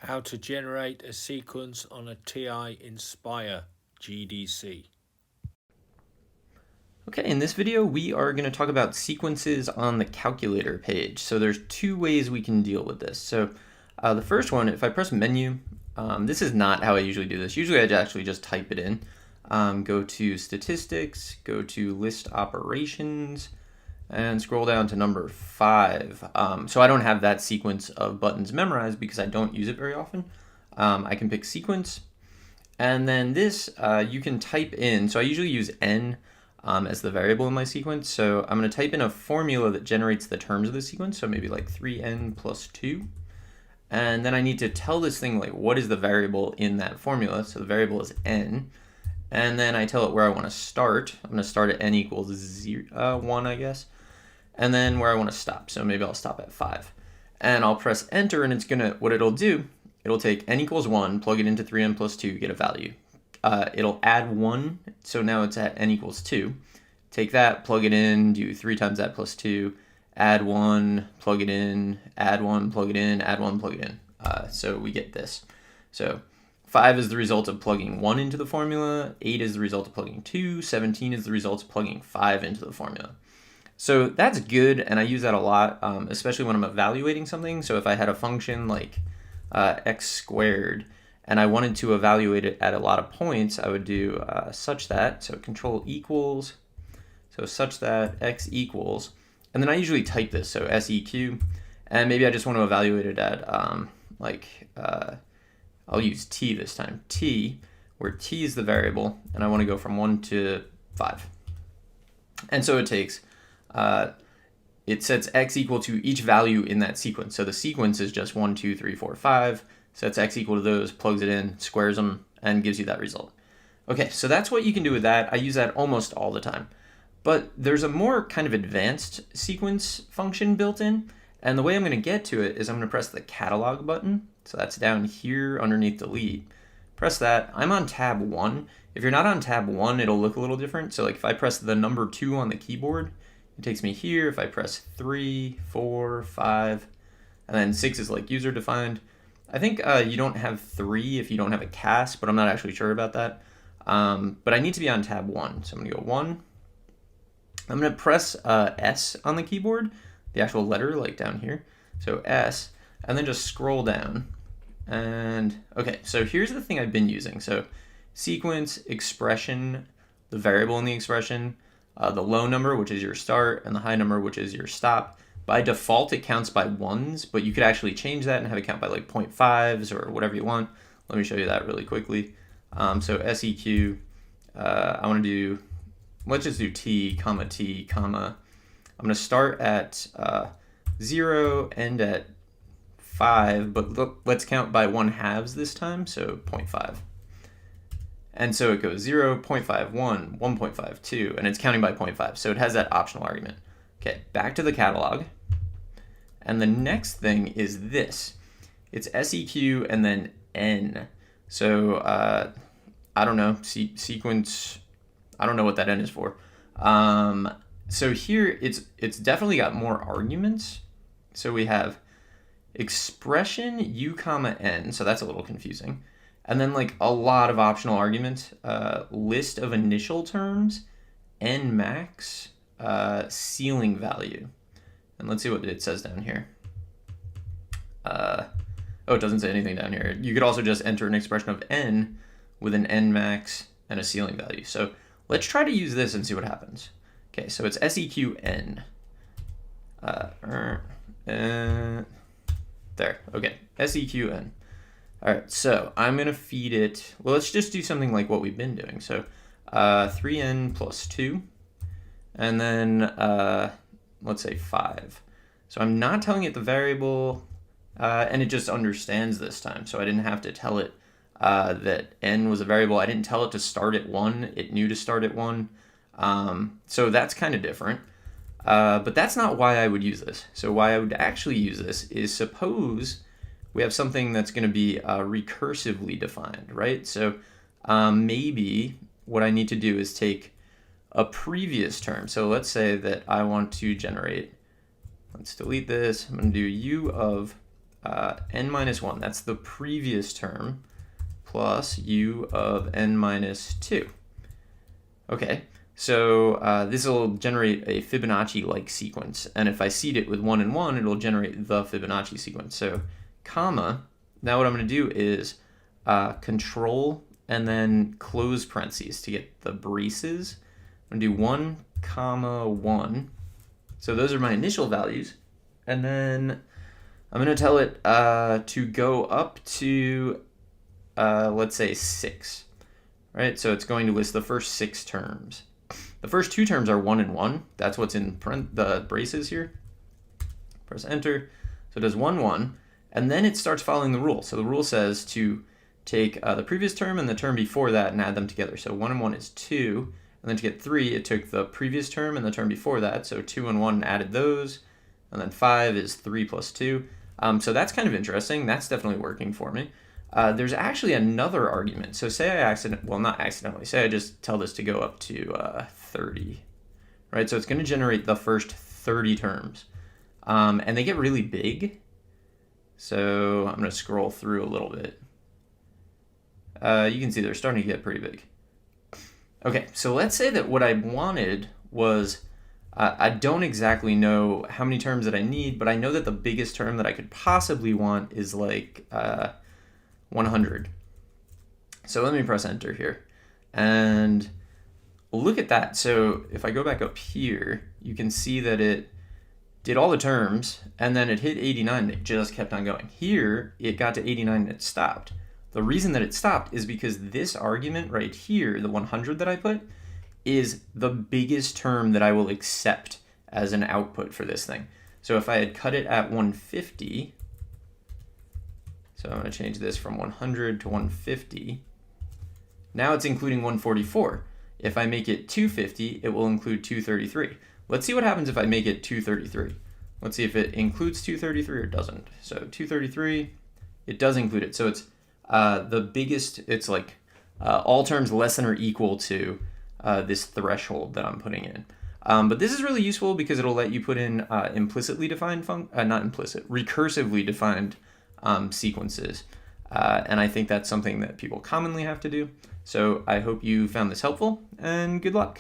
How to generate a sequence on a ti-nspire GDC. Okay, in this video we are going to talk about sequences on the calculator page. So there's two ways we can deal with this. So the first one, if I press menu, this is not how I usually do this. Usually I actually just type it in. Go to statistics, go to list operations, and scroll down to number 5. So I don't have that sequence of buttons memorized because I don't use it very often. I can pick sequence, and then this you can type in. So I usually use n as the variable in my sequence. So I'm going to type in a formula that generates the terms of the sequence. So maybe like 3n plus 2. And then I need to tell this thing like what is the variable in that formula. So the variable is n. And then I tell it where I want to start. I'm going to start at n equals 1, I guess. And then where I want to stop. So maybe I'll stop at 5. And I'll press enter, and it's going to, what it'll do, it'll take n equals 1, plug it into 3n plus 2, get a value. It'll add 1, so now it's at n equals 2. Take that, plug it in, do 3 times that plus 2, add 1, plug it in, add 1, plug it in, add 1, plug it in. So we get this. So 5 is the result of plugging 1 into the formula, 8 is the result of plugging 2, 17 is the result of plugging 5 into the formula. So that's good, and I use that a lot, especially when I'm evaluating something. So if I had a function like x squared, and I wanted to evaluate it at a lot of points, I would do such that, so control equals, so such that x equals, and then I usually type this, so seq, and maybe I just want to evaluate it at, I'll use t this time, t, where t is the variable, and I want to go from 1 to 5. And so it takes, it sets x equal to each value in that sequence. So the sequence is just 1, 2, 3, 4, 5, sets x equal to those, plugs it in, squares them, and gives you that result. Okay, so that's what you can do with that. I use that almost all the time. But there's a more kind of advanced sequence function built in, and the way I'm going to get to it is I'm going to press the catalog button. So that's down here underneath delete. Press that. I'm on tab 1. If you're not on tab 1, it'll look a little different. So like if I press the number 2 on the keyboard, it takes me here. If I press 3, 4, 5, and then 6 is like user defined. I think you don't have 3 if you don't have a cast, but I'm not actually sure about that. But I need to be on tab 1. So I'm going to go 1. I'm going to press S on the keyboard, the actual letter like down here. So S, and then just scroll down. And okay, so here's the thing I've been using. So sequence, expression, the variable in the expression, the low number, which is your start, and the high number, which is your stop. By default, it counts by 1s, but you could actually change that and have it count by like 0.5s or whatever you want. Let me show you that really quickly. So SEQ, I want to do, let's just do t, comma. I'm going to start at 0, end at 5, but look, let's count by 1/2 this time, so 0.5. And so it goes 0, 0.5, 1, 1.5, 2, and it's counting by 0.5, so it has that optional argument. Okay, back to the catalog. And the next thing is this. It's SEQ and then N. So I don't know, sequence, I don't know what that N is for. So here it's definitely got more arguments. So we have expression U comma N, so that's a little confusing. And then like a lot of optional arguments, list of initial terms, N max, ceiling value. And let's see what it says down here. Oh, it doesn't say anything down here. You could also just enter an expression of n with an n max and a ceiling value. So let's try to use this and see what happens. Okay, so it's seqn. There, okay, seqn. All right, so I'm going to feed it, well, let's just do something like what we've been doing. So 3n plus 2, and then let's say 5. So I'm not telling it the variable, and it just understands this time. So I didn't have to tell it that n was a variable. I didn't tell it to start at 1. It knew to start at 1. So that's kind of different. But that's not why I would use this. So why I would actually use this is suppose we have something that's going to be recursively defined, right? So maybe what I need to do is take a previous term. So let's say that I want to generate, let's delete this. I'm going to do u of n minus 1, that's the previous term, plus u of n minus 2. Okay, so this will generate a Fibonacci-like sequence, and if I seed it with 1 and 1, it'll generate the Fibonacci sequence. So, comma, now what I'm going to do is control and then close parentheses to get the braces. I'm going to do 1, comma 1. So those are my initial values, and then I'm going to tell it to go up to, let's say, 6. Right, so it's going to list the first 6 terms. The first 2 terms are 1 and 1. That's what's in the braces here. Press enter. So it does 1, 1. And then it starts following the rule. So the rule says to take the previous term and the term before that and add them together. So 1 and 1 is 2. And then to get 3, it took the previous term and the term before that. So 2 and 1 and added those. And then 5 is 3 plus 2. So that's kind of interesting. That's definitely working for me. There's actually another argument. So say I not accidentally, say I just tell this to go up to 30, right? So it's going to generate the first 30 terms, and they get really big. So I'm going to scroll through a little bit. You can see they're starting to get pretty big. Okay, so let's say that what I wanted was, I don't exactly know how many terms that I need, but I know that the biggest term that I could possibly want is like 100. So let me press enter here and look at that. So if I go back up here, you can see that it did all the terms and then it hit 89 and it just kept on going. Here it got to 89 and it stopped. The reason that it stopped is because this argument right here, the 100 that I put, is the biggest term that I will accept as an output for this thing. So if I had cut it at 150, so I'm going to change this from 100 to 150. Now it's including 144. If I make it 250, it will include 233. Let's see what happens if I make it 233. Let's see if it includes 233 or doesn't. So 233, it does include it. So it's the biggest, it's like all terms less than or equal to this threshold that I'm putting in. But this is really useful because it'll let you put in implicitly defined, not implicit, recursively defined sequences. And I think that's something that people commonly have to do. So I hope you found this helpful, and good luck.